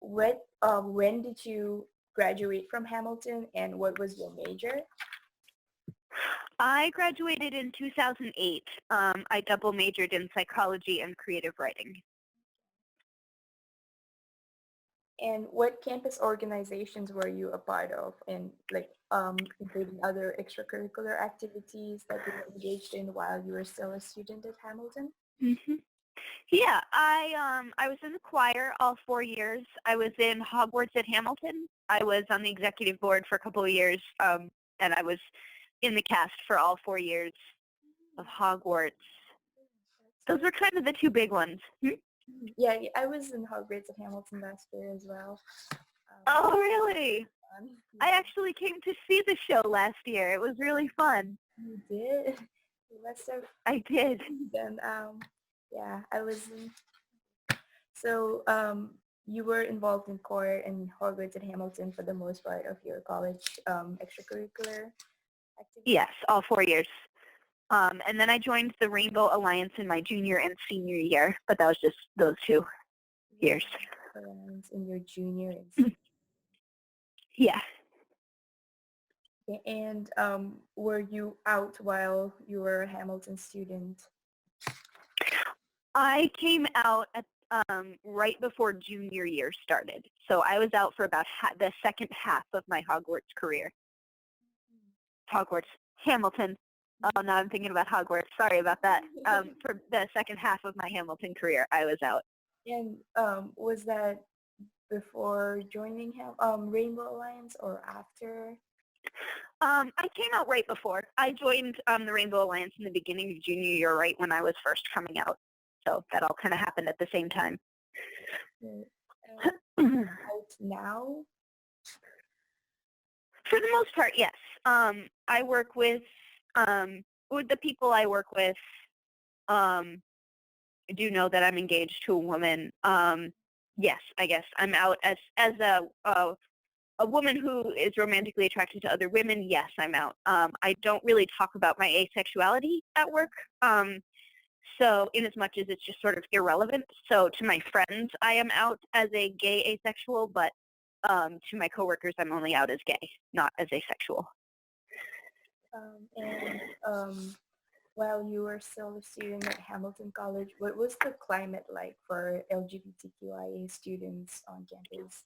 when did you graduate from Hamilton, and what was your major? I graduated in 2008. I double majored in psychology and creative writing. And what campus organizations were you a part of, and including other extracurricular activities that you were engaged in while you were still a student at Hamilton? Mm-hmm. Yeah, I was in the choir all 4 years. I was in Hogwarts at Hamilton. I was on the executive board for a couple of years, and I was in the cast for all 4 years of Hogwarts. Those were kind of the two big ones. Yeah, I was in Hogwarts at Hamilton last year as well. Oh, really? I actually came to see the show last year. It was really fun. You did? You must have. I did. Then, yeah, I was. So, you were involved in choir and Hogwarts at Hamilton for the most part of your college extracurricular activities? Yes, all 4 years. And then I joined the Rainbow Alliance in my junior and senior year, but that was just those 2 years. In your junior and senior. Yeah. And were you out while you were a Hamilton student? I came out at right before junior year started. So I was out for about the second half of my Hogwarts career. Hamilton. Oh, now I'm thinking about Hogwarts. Sorry about that. For the second half of my Hamilton career, I was out. And was that before joining Rainbow Alliance or after? I came out right before. I joined the Rainbow Alliance in the beginning of junior year, right when I was first coming out. So that all kind of happened at the same time. Out now? For the most part, yes. I work with the people I work with. Do know that I'm engaged to a woman. Yes, I guess I'm out as a woman who is romantically attracted to other women. Yes, I'm out. I don't really talk about my asexuality at work. So in as much as it's just sort of irrelevant. So to my friends, I am out as a gay asexual, but to my coworkers, I'm only out as gay, not as asexual. While you were still a student at Hamilton College, what was the climate like for LGBTQIA students on campus?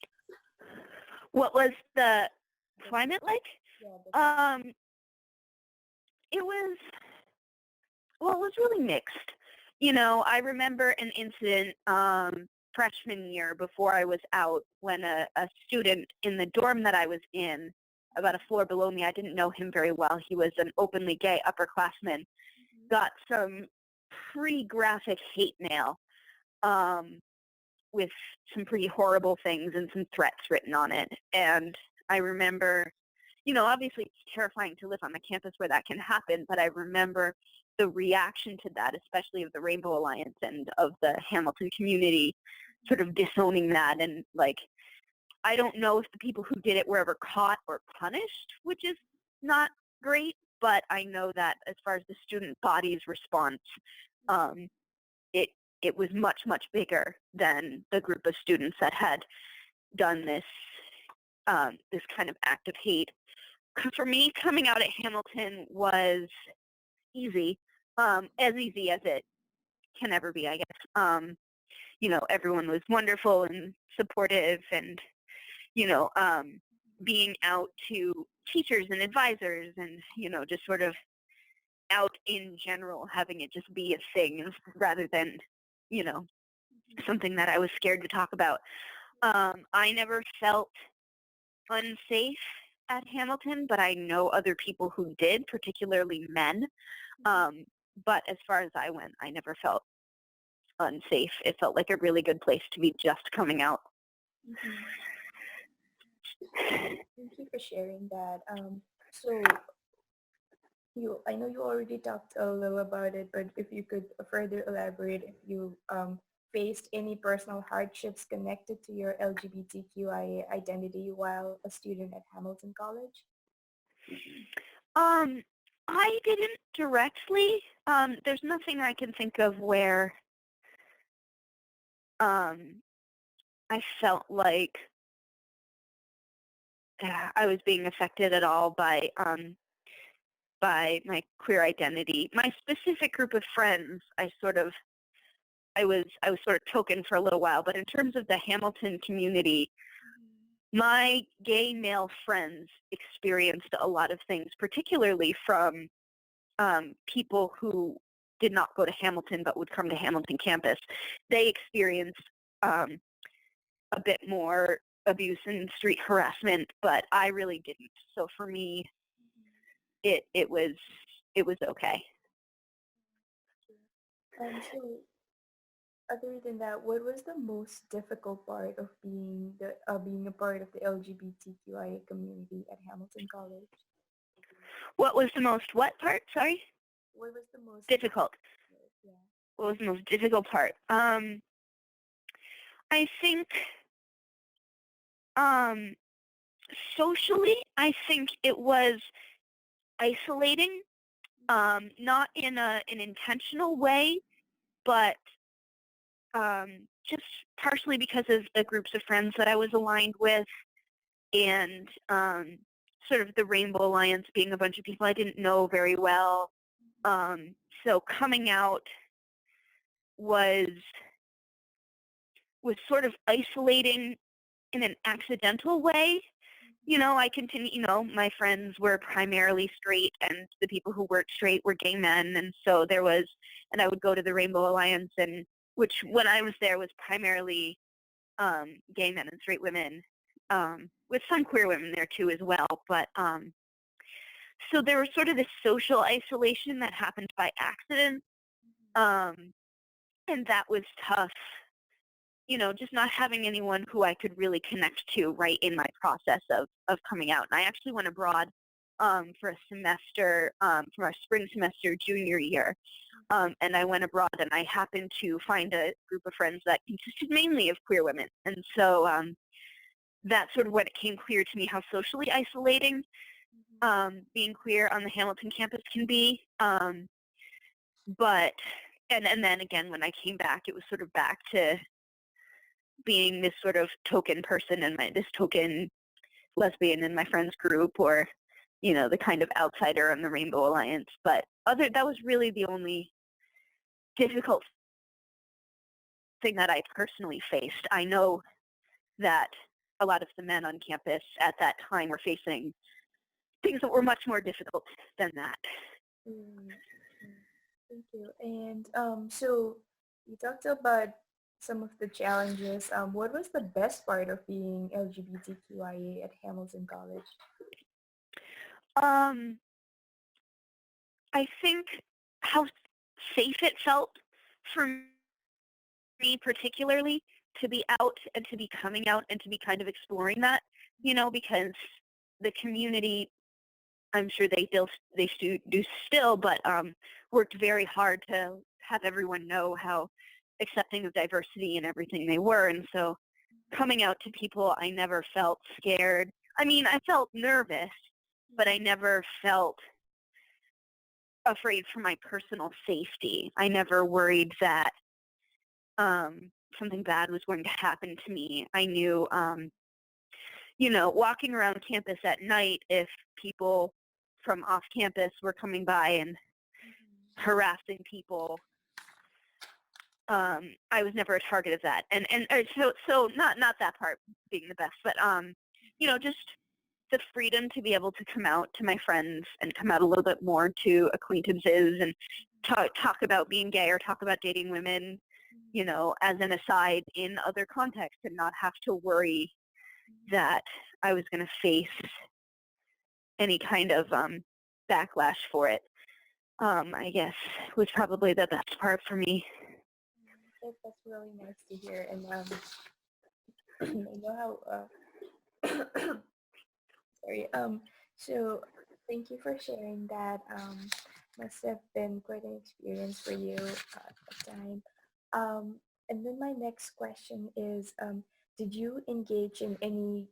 What was the climate like? Yeah, it was really mixed. You know, I remember an incident freshman year before I was out when a student in the dorm that I was in, about a floor below me, I didn't know him very well. He was an openly gay upperclassman, got some pretty graphic hate mail with some pretty horrible things and some threats written on it. And I remember, you know, obviously it's terrifying to live on the campus where that can happen, but I remember the reaction to that, especially of the Rainbow Alliance and of the Hamilton community, sort of disowning that. And like, I don't know if the people who did it were ever caught or punished, which is not great, but I know that as far as the student body's response, it was much, much bigger than the group of students that had done this this kind of act of hate. For me, coming out at Hamilton was easy, as easy as it can ever be, I guess. You know, everyone was wonderful and supportive, and, you know, being out to teachers and advisors and, you know, just sort of out in general, having it just be a thing rather than, you know, something that I was scared to talk about. I never felt unsafe at Hamilton, but I know other people who did, particularly men. But as far as I went, I never felt unsafe. It felt like a really good place to be just coming out. Thank you for sharing that. So I know you already talked a little about it, but if you could further elaborate, if you faced any personal hardships connected to your LGBTQIA identity while a student at Hamilton College? I didn't directly. There's nothing I can think of where I felt like I was being affected at all by my queer identity. My specific group of friends, I was sort of token for a little while, but in terms of the Hamilton community, my gay male friends experienced a lot of things, particularly from people who did not go to Hamilton but would come to Hamilton campus. They experienced um, a bit more abuse and street harassment, but I really didn't. So for me, it was okay. So other than that, what was the most difficult part of being a part of the LGBTQIA community at Hamilton College? What was the most what part? Sorry, What was the most difficult. difficult? Yeah. What was the most difficult part? I think um, socially, I think it was isolating, not in an intentional way, but just partially because of the groups of friends that I was aligned with, and sort of the Rainbow Alliance being a bunch of people I didn't know very well. So coming out was sort of isolating in an accidental way. I continue, my friends were primarily straight, and the people who weren't straight were gay men. And so and I would go to the Rainbow Alliance, and which when I was there was primarily gay men and straight women, with some queer women there too as well. But so there was sort of this social isolation that happened by accident, and that was tough. Just not having anyone who I could really connect to right in my process of coming out. And I actually went abroad for a semester, for my spring semester junior year. And I went abroad, and I happened to find a group of friends that consisted mainly of queer women. And so that's sort of when it came clear to me how socially isolating being queer on the Hamilton campus can be. But and then again, when I came back, it was sort of back to being this sort of token person and this token lesbian in my friends group, or the kind of outsider on the Rainbow Alliance. But that was really the only difficult thing that I personally faced. I know that a lot of the men on campus at that time were facing things that were much more difficult than that. Mm, Thank you. And so you talked about some of the challenges. What was the best part of being LGBTQIA at Hamilton College? Um, I think how safe it felt for me particularly to be out and to be coming out and to be kind of exploring that, because the community, I'm sure they do still, but worked very hard to have everyone know how accepting of diversity and everything they were. And so coming out to people, I never felt scared. I mean, I felt nervous, but I never felt afraid for my personal safety. I never worried that something bad was going to happen to me. I knew, walking around campus at night, if people from off campus were coming by and harassing people, I was never a target of that. And so not that part being the best, but just the freedom to be able to come out to my friends and come out a little bit more to acquaintances and talk about being gay or talk about dating women, as an aside in other contexts, and not have to worry that I was going to face any kind of backlash for it, I guess was probably the best part for me. That's really nice to hear. And I know how sorry. So thank you for sharing that. Must have been quite an experience for you at the time. Um, and then my next question is, did you engage in any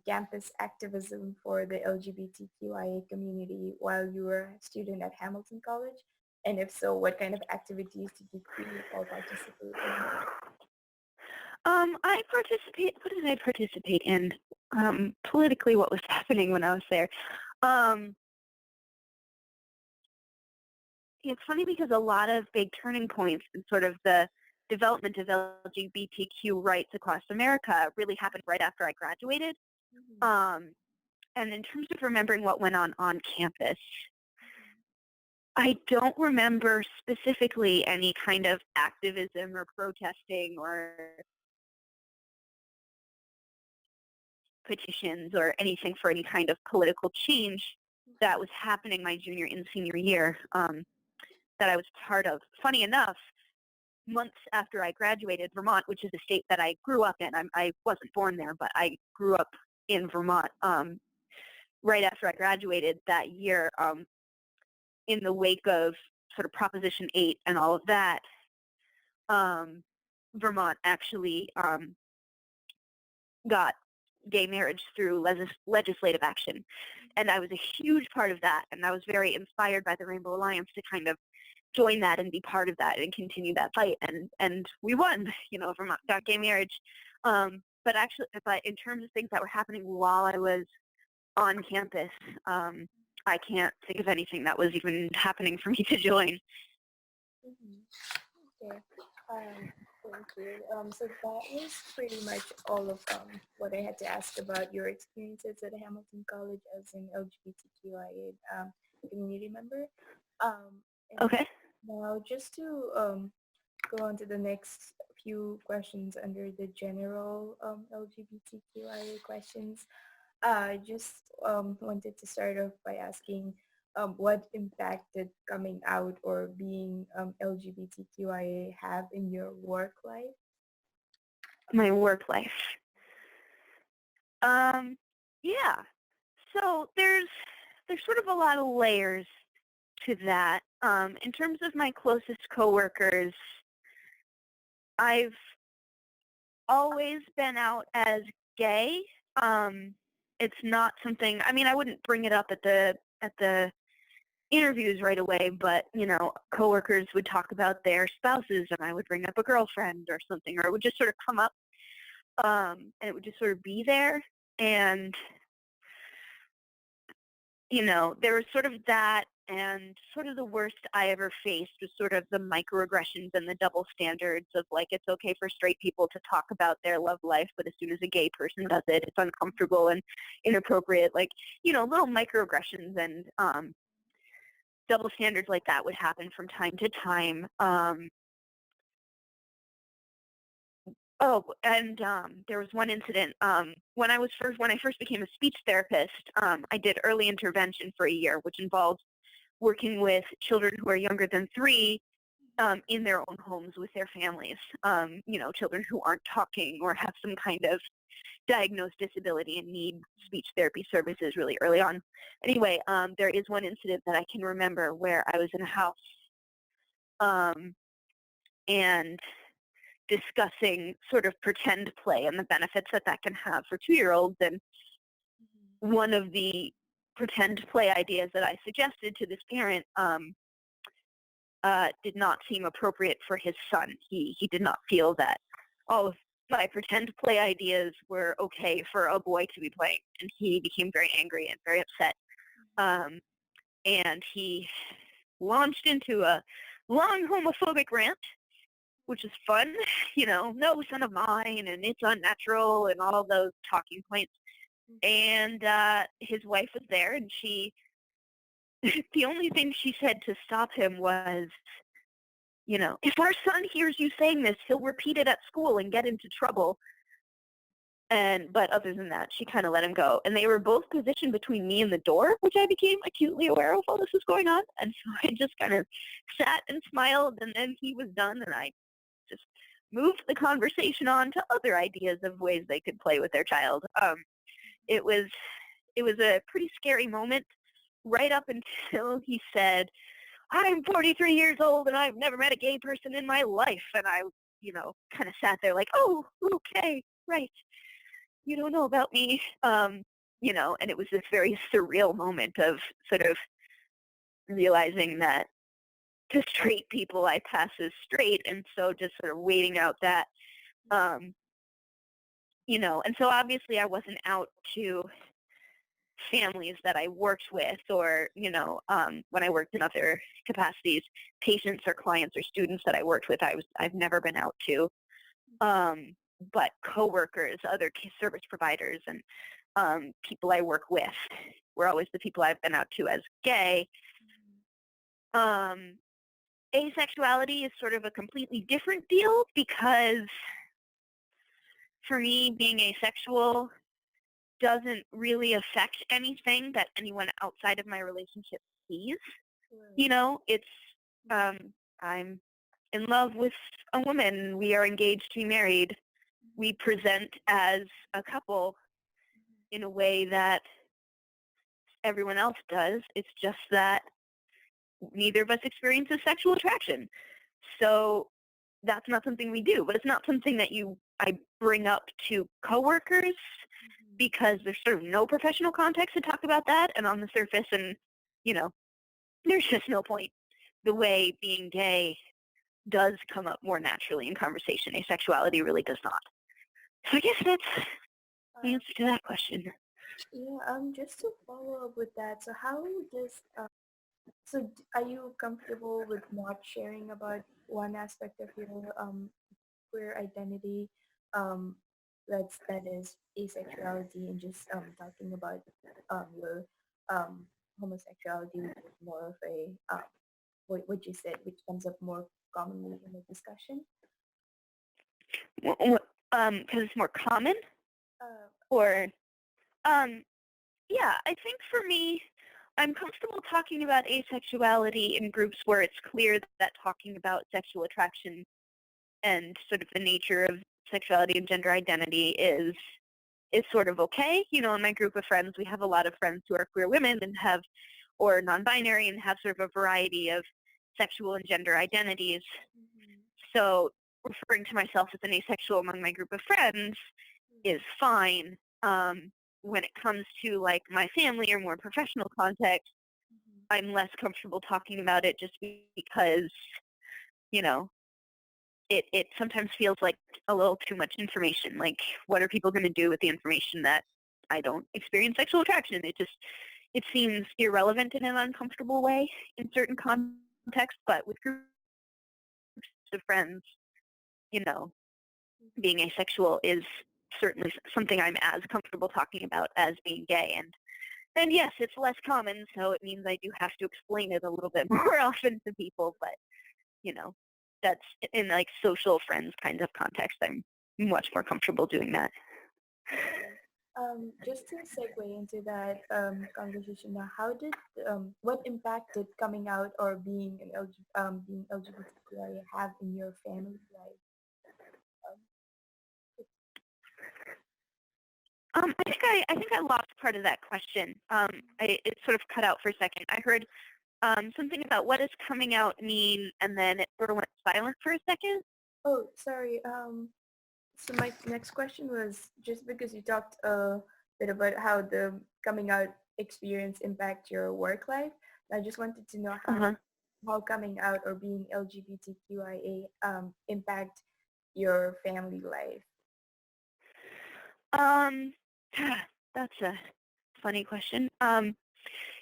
campus activism for the LGBTQIA community while you were a student at Hamilton College? And if so, what kind of activities did you create or participate in? What did I participate in? Politically, what was happening when I was there? Um, it's funny because a lot of big turning points in sort of the development of LGBTQ rights across America really happened right after I graduated. Mm-hmm. Um, and in terms of remembering what went on campus, I don't remember specifically any kind of activism or protesting or petitions or anything for any kind of political change that was happening my junior and senior year that I was part of. Funny enough, months after I graduated, Vermont, which is a state that I grew up in, I wasn't born there, but I grew up in Vermont. Right after I graduated that year, in the wake of sort of Proposition 8 and all of that, Vermont actually got gay marriage through legislative action. And I was a huge part of that. And I was very inspired by the Rainbow Alliance to kind of join that and be part of that and continue that fight. And we won, Vermont got gay marriage. But in terms of things that were happening while I was on campus, I can't think of anything that was even happening for me to join. Mm-hmm. Okay. Thank you. So that was pretty much all of what I had to ask about your experiences at Hamilton College as an LGBTQIA community member. And Okay. now just to go on to the next few questions under the general LGBTQIA questions. I just wanted to start off by asking what impact did coming out or being LGBTQIA have in your work life? My work life. Yeah. So there's sort of a lot of layers to that. In terms of my closest coworkers, I've always been out as gay. It's not something. I mean, I wouldn't bring it up at the interviews right away, but coworkers would talk about their spouses, and I would bring up a girlfriend or something, or it would just sort of come up, and it would just sort of be there, and there was sort of that, and sort of the worst I ever faced was sort of the microaggressions and the double standards of like, it's okay for straight people to talk about their love life, but as soon as a gay person does it, it's uncomfortable and inappropriate. Like, little microaggressions and double standards like that would happen from time to time. There was one incident when I first became a speech therapist. I did early intervention for a year, which involved working with children who are younger than 3 in their own homes with their families. Children who aren't talking or have some kind of diagnosed disability and need speech therapy services really early on. Anyway, there is one incident that I can remember where I was in a house and discussing sort of pretend play and the benefits that can have for 2-year-olds. And one of the pretend play ideas that I suggested to this parent did not seem appropriate for his son. He did not feel that all of my pretend play ideas were okay for a boy to be playing, and he became very angry and very upset. And he launched into a long homophobic rant, which is fun, no son of mine, and it's unnatural, and all those talking points. And his wife was there, and the only thing she said to stop him was, if our son hears you saying this, he'll repeat it at school and get into trouble. But other than that, she kind of let him go. And they were both positioned between me and the door, which I became acutely aware of while this was going on. And so I just kind of sat and smiled, and then he was done, and I just moved the conversation on to other ideas of ways they could play with their child. It was a pretty scary moment right up until he said, I'm 43 years old and I've never met a gay person in my life. And I, kind of sat there like, oh, okay, right. You don't know about me. And it was this very surreal moment of sort of realizing that to straight people I pass as straight, and so just sort of waiting out that and so obviously I wasn't out to families that I worked with or, when I worked in other capacities, patients or clients or students that I worked with, I've never been out to. But coworkers, other service providers, and people I work with were always the people I've been out to as gay. Asexuality is sort of a completely different deal because for me, being asexual doesn't really affect anything that anyone outside of my relationship sees. It's I'm in love with a woman. We are engaged to be married. We present as a couple in a way that everyone else does. It's just that neither of us experiences sexual attraction. So that's not something we do, but it's not something that I bring up to coworkers because there's sort of no professional context to talk about that, and on the surface, and there's just no point. The way being gay does come up more naturally in conversation. Asexuality really does not. So I guess that's the answer to that question. Yeah, just to follow up with that, so how does are you comfortable with not sharing about one aspect of your queer identity, um, that is asexuality, and just talking about your um, homosexuality, which is more of a what you said, which comes up more commonly in the discussion? Because it's more common, or yeah, I think for me, I'm comfortable talking about asexuality in groups where it's clear that talking about sexual attraction and sort of the nature of sexuality and gender identity is sort of okay. In my group of friends, we have a lot of friends who are queer women and or non-binary and have sort of a variety of sexual and gender identities. So referring to myself as an asexual among my group of friends is fine. When it comes to like my family or more professional context, I'm less comfortable talking about it just because, it sometimes feels like a little too much information. Like, what are people going to do with the information that I don't experience sexual attraction? It seems irrelevant in an uncomfortable way in certain contexts, but with groups of friends, being asexual is certainly something I'm as comfortable talking about as being gay. And yes, it's less common, so it means I do have to explain it a little bit more often to people, but, that's in like social friends kind of context. I'm much more comfortable doing that. Just to segue into that conversation now, what impact did coming out or being being LGBTQIA have in your family life? I think I lost part of that question. It sort of cut out for a second. I heard something about what does coming out mean, and then it sort of went silent for a second. Oh, sorry. So my next question was just because you talked a bit about how the coming out experience impact your work life. I just wanted to know how coming out or being LGBTQIA impact your family life. That's a funny question.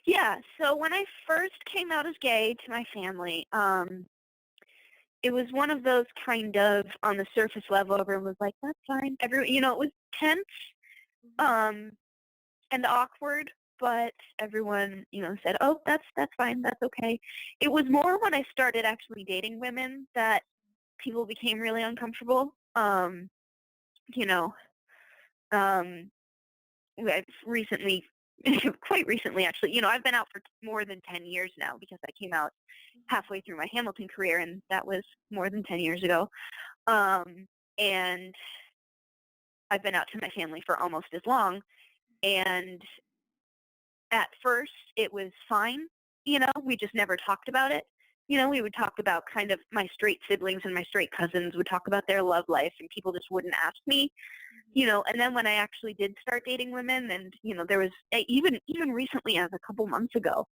Yeah, so when I first came out as gay to my family, it was one of those kind of on the surface level, everyone was like, that's fine. Everyone, it was tense and awkward, but everyone, said, oh, that's fine, that's okay. It was more when I started actually dating women that people became really uncomfortable. I've recently, quite recently actually, I've been out for more than 10 years now because I came out halfway through my Hamilton career, and that was more than 10 years ago. And I've been out to my family for almost as long. And at first it was fine. We just never talked about it. We would talk about kind of my straight siblings and my straight cousins would talk about their love life, and people just wouldn't ask me. And then when I actually did start dating women, and, there was even recently, as a couple months ago,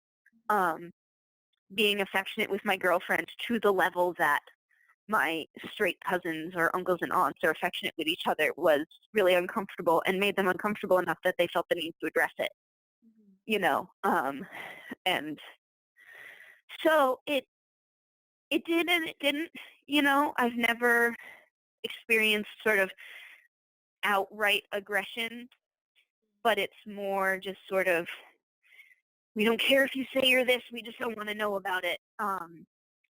being affectionate with my girlfriend to the level that my straight cousins or uncles and aunts are affectionate with each other was really uncomfortable and made them uncomfortable enough that they felt the need to address it, Mhm. you know. And so it did and it didn't, you know. I've never experienced sort of outright aggression, but it's more just sort of, we don't care if you say you're this, we just don't want to know about it.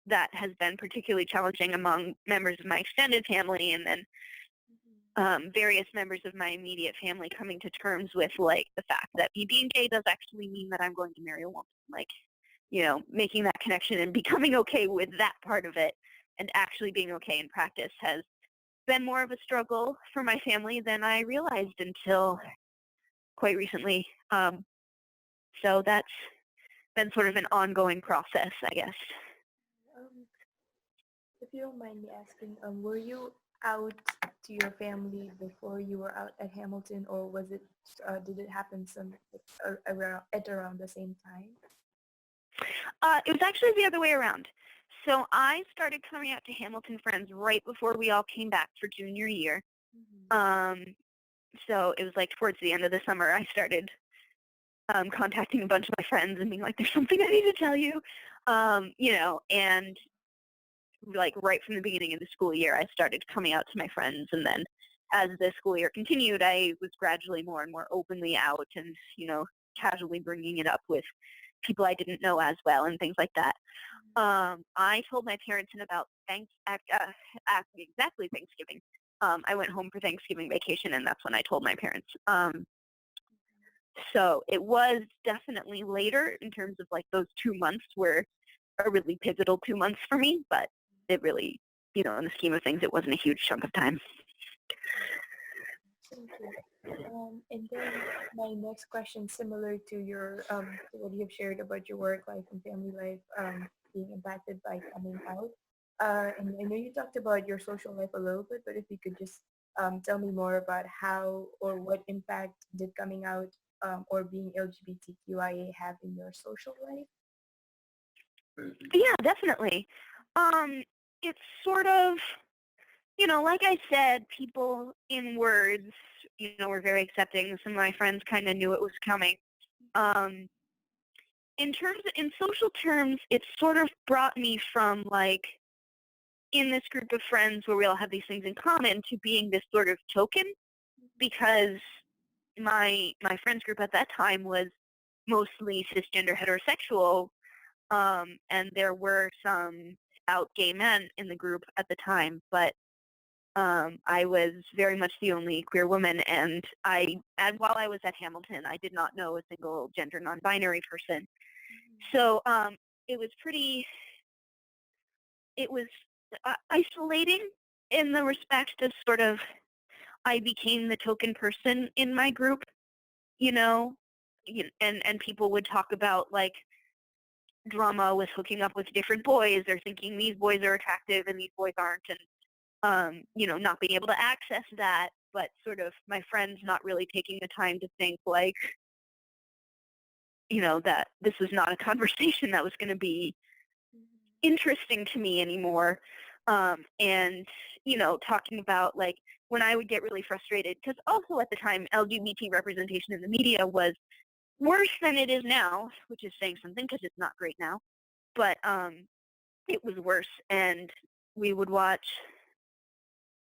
That has been particularly challenging among members of my extended family, and then Mhm. various members of my immediate family coming to terms with, like, the fact that me being gay does actually mean that I'm going to marry a woman. Like, you know, making that connection and becoming okay with that part of it and actually being okay in practice has been more of a struggle for my family than I realized until quite recently. So that's been sort of an ongoing process, I guess. Um, if you don't mind me asking, were you out to your family before you were out at Hamilton, or was it did it happen around the same time? It was actually the other way around. So I started coming out to Hamilton friends right before we all came back for junior year. Mhm. Um, so it was like towards the end of the summer I started contacting a bunch of my friends and being like, there's something I need to tell you. You know, and like right from the beginning of the school year, I started coming out to my friends. And then as the school year continued, I was gradually more and more openly out and, you know, casually bringing it up with people I didn't know as well and things like that. I told my parents in about exactly Thanksgiving. I went home for Thanksgiving vacation, and that's when I told my parents. So it was definitely later in terms of like those 2 months were a really pivotal 2 months for me, but it really, you know, in the scheme of things, it wasn't a huge chunk of time. Thank you. And then my next question, similar to your to what you have shared about your work life and family life being impacted by coming out. And I know you talked about your social life a little bit, but if you could just tell me more about how or what impact did coming out or being LGBTQIA have in your social life? Yeah, definitely. It's sort of, you know, like I said, people in words, you know, were very accepting. Some of my friends kind of knew it was coming. Um, in social terms, it sort of brought me from like in this group of friends where we all have these things in common to being this sort of token, because my friends group at that time was mostly cisgender heterosexual, and there were some out gay men in the group at the time, but I was very much the only queer woman, and while I was at Hamilton, I did not know a single gender non-binary person. So it was pretty, it was isolating in the respect of sort of I became the token person in my group, you know, and people would talk about like drama with hooking up with different boys or thinking these boys are attractive and these boys aren't, and you know, not being able to access that, but sort of my friends not really taking the time to think like, you know, that this was not a conversation that was going to be interesting to me anymore. And, you know, talking about like when I would get really frustrated, because also at the time LGBT representation in the media was worse than it is now, which is saying something because it's not great now, but it was worse. And we would watch,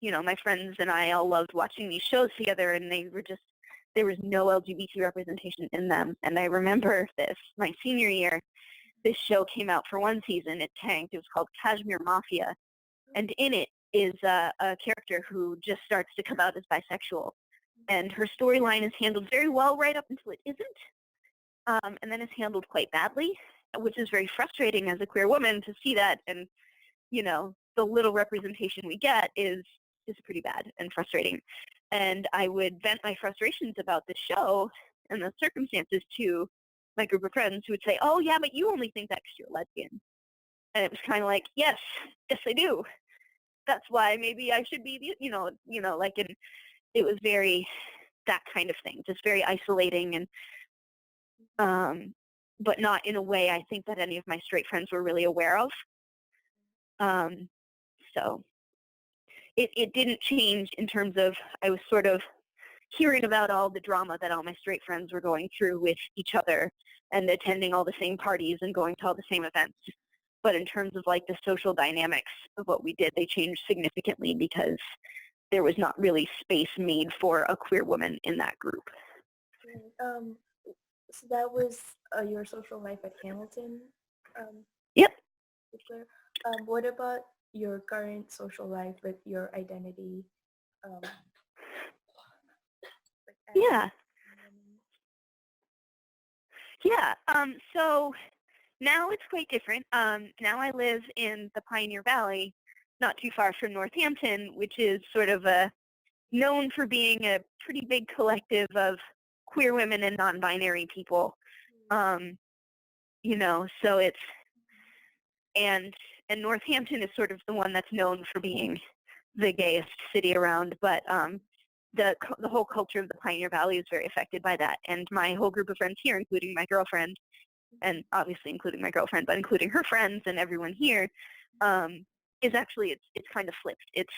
you know, my friends and I all loved watching these shows together, and they were just, there was no LGBT representation in them. And I remember this, my senior year, this show came out for one season. It tanked. It was called Kashmir Mafia. And in it is a character who just starts to come out as bisexual. And her storyline is handled very well right up until it isn't. And then it's handled quite badly, which is very frustrating as a queer woman to see that. And, you know, the little representation we get is pretty bad and frustrating. And I would vent my frustrations about the show and the circumstances to my group of friends who would say, oh, yeah, but you only think that because you're lesbian. And it was kind of like, yes, I do. That's why maybe I should be, like, and it was very, that kind of thing, just very isolating, and but not in a way I think that any of my straight friends were really aware of. So it didn't change in terms of I was sort of hearing about all the drama that all my straight friends were going through with each other and attending all the same parties and going to all the same events. But in terms of like the social dynamics of what we did, they changed significantly because there was not really space made for a queer woman in that group. So that was your social life at Hamilton. Um, Yep. what about your current social life with your identity? Um, Yeah. Yeah. So now it's quite different. Now I live in the Pioneer Valley, not too far from Northampton, which is sort of known for being a pretty big collective of queer women and non-binary people. So it's and Northampton is sort of the one that's known for being the gayest city around, but the whole culture of the Pioneer Valley is very affected by that. And my whole group of friends here, including my girlfriend, and obviously including my girlfriend, but including her friends and everyone here, is actually it's kind of flipped. It's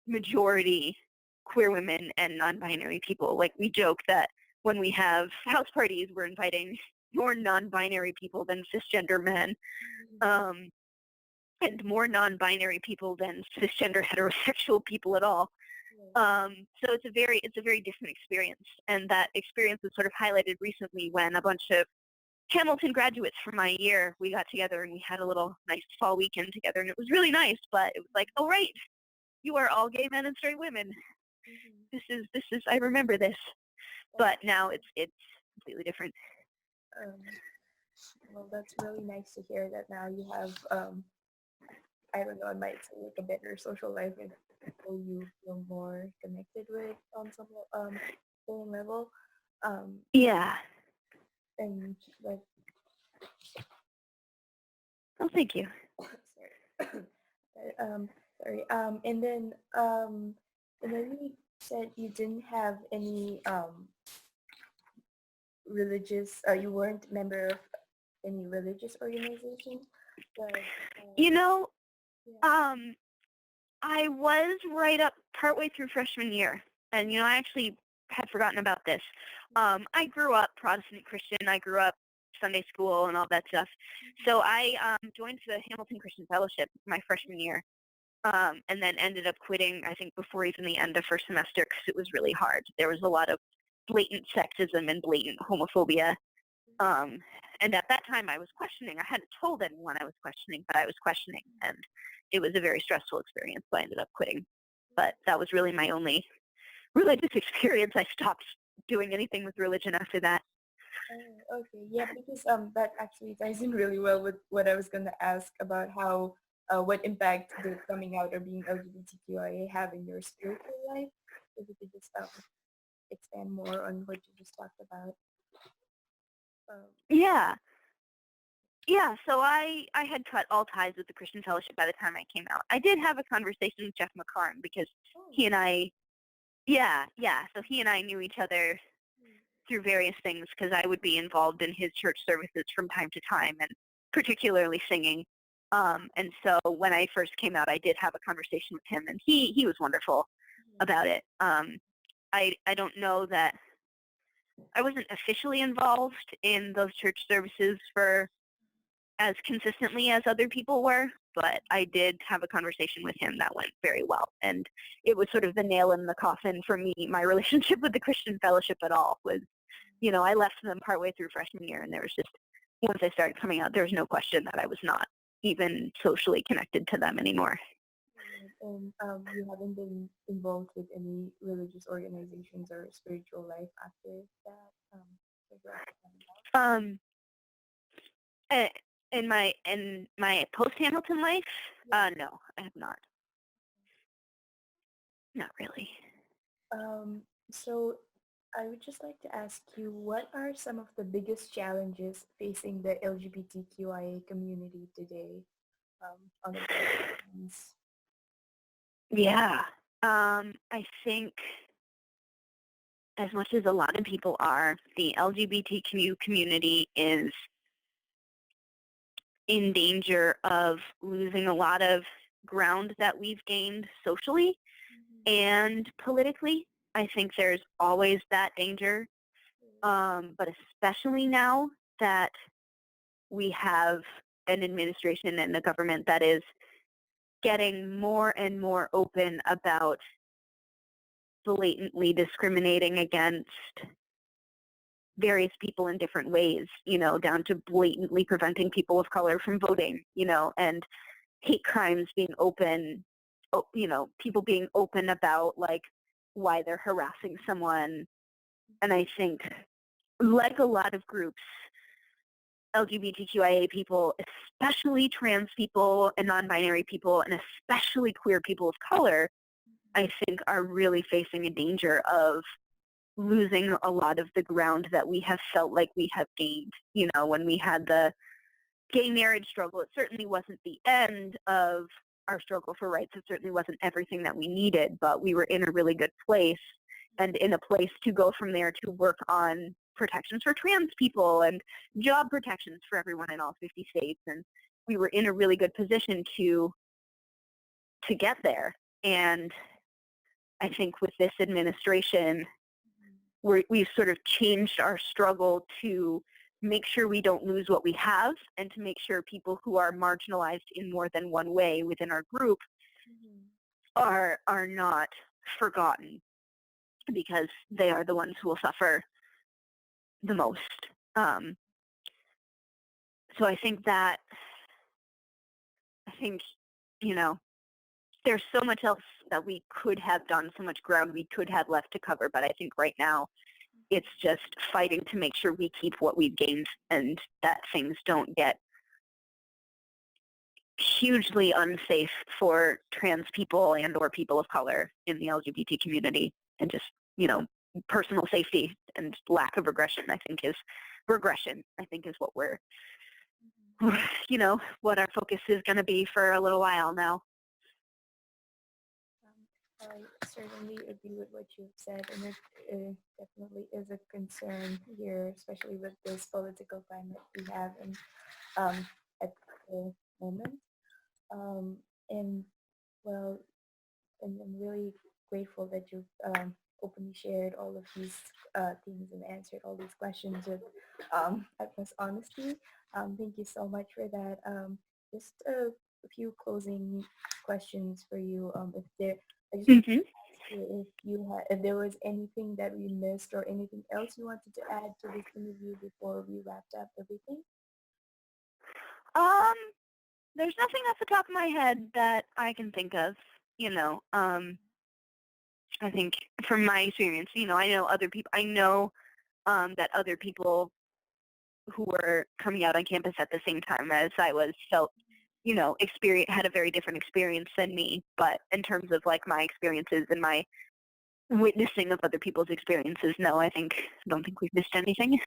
majority queer women and non-binary people. Like we joke that when we have house parties, we're inviting more non-binary people than cisgender men, and more non-binary people than cisgender heterosexual people at all. So it's a very different experience, and that experience was sort of highlighted recently when a bunch of Hamilton graduates from my year, we got together and we had a little nice fall weekend together, and it was really nice. But it was like, oh right, you are all gay men and straight women. This is I remember this, but now it's completely different. Well, that's really nice to hear that now you have I don't know, I might say like a better social life and people you feel more connected with on some level. Yeah. And like, oh, thank you. sorry, sorry. And then you said you didn't have any religious. You weren't member of any religious organization, but You know, yeah. I was right up partway through freshman year, and I actually had forgotten about this. I grew up Protestant Christian. I grew up Sunday school and all that stuff. So I joined the Hamilton Christian Fellowship my freshman year, and then ended up quitting, I think, before even the end of first semester because it was really hard. There was a lot of blatant sexism and blatant homophobia. And at that time I was questioning. I hadn't told anyone I was questioning, but I was questioning, and it was a very stressful experience, so I ended up quitting. But that was really my only religious experience. I stopped doing anything with religion after that. Okay, yeah, because that actually ties in really well with what I was gonna ask about how what impact did coming out or being LGBTQIA have in your spiritual life. If you could just expand more on what you just talked about. Yeah. Yeah, so I had cut all ties with the Christian Fellowship by the time I came out. I did have a conversation with Jeff McCarn because he and I, so he and I knew each other through various things because I would be involved in his church services from time to time, and particularly singing. And so when I first came out, I did have a conversation with him, and he was wonderful about it. I don't know that I wasn't officially involved in those church services for as consistently as other people were, but I did have a conversation with him that went very well. And it was sort of the nail in the coffin for me. My relationship with the Christian Fellowship at all was, I left them partway through freshman year, and there was just, once I started coming out, there was no question that I was not even socially connected to them anymore. And you haven't been involved with any religious organizations or spiritual life after that? In my post-Hamilton life, no, I have not. Not really. So I would just like to ask you, what are some of the biggest challenges facing the LGBTQIA community today on the basis? Yeah. I think as much as a lot of people are, the LGBTQ community is in danger of losing a lot of ground that we've gained socially and politically. I think there's always that danger, but especially now that we have an administration and a government that is getting more and more open about blatantly discriminating against various people in different ways, down to blatantly preventing people of color from voting, and hate crimes being open, people being open about like why they're harassing someone. And I think, like a lot of groups, LGBTQIA people, especially trans people and non-binary people, and especially queer people of color, I think are really facing a danger of losing a lot of the ground that we have felt like we have gained. When we had the gay marriage struggle, it certainly wasn't the end of our struggle for rights. It certainly wasn't everything that we needed, but we were in a really good place, and in a place to go from there to work on protections for trans people and job protections for everyone in all 50 states. And we were in a really good position to get there. And I think with this administration, we've sort of changed our struggle to make sure we don't lose what we have, and to make sure people who are marginalized in more than one way within our group are not forgotten, because they are the ones who will suffer the most. So I think, there's so much else that we could have done, so much ground we could have left to cover, but I think right now it's just fighting to make sure we keep what we've gained, and that things don't get hugely unsafe for trans people and or people of color in the LGBT community, and just, personal safety and lack of regression, I think is what we're, what our focus is going to be for a little while now. I certainly agree with what you've said, and it definitely is a concern here, especially with this political climate we have at the moment. And well, and I'm really grateful that you've openly shared all of these things and answered all these questions with utmost honesty. Thank you so much for that. Just a few closing questions for you. I just want to ask you if there was anything that we missed or anything else you wanted to add to this interview before we wrapped up everything. There's nothing off the top of my head that I can think of. I think from my experience, I know other people. I know that other people who were coming out on campus at the same time as I was had a very different experience than me. But in terms of like my experiences and my witnessing of other people's experiences, no, I don't think we've missed anything.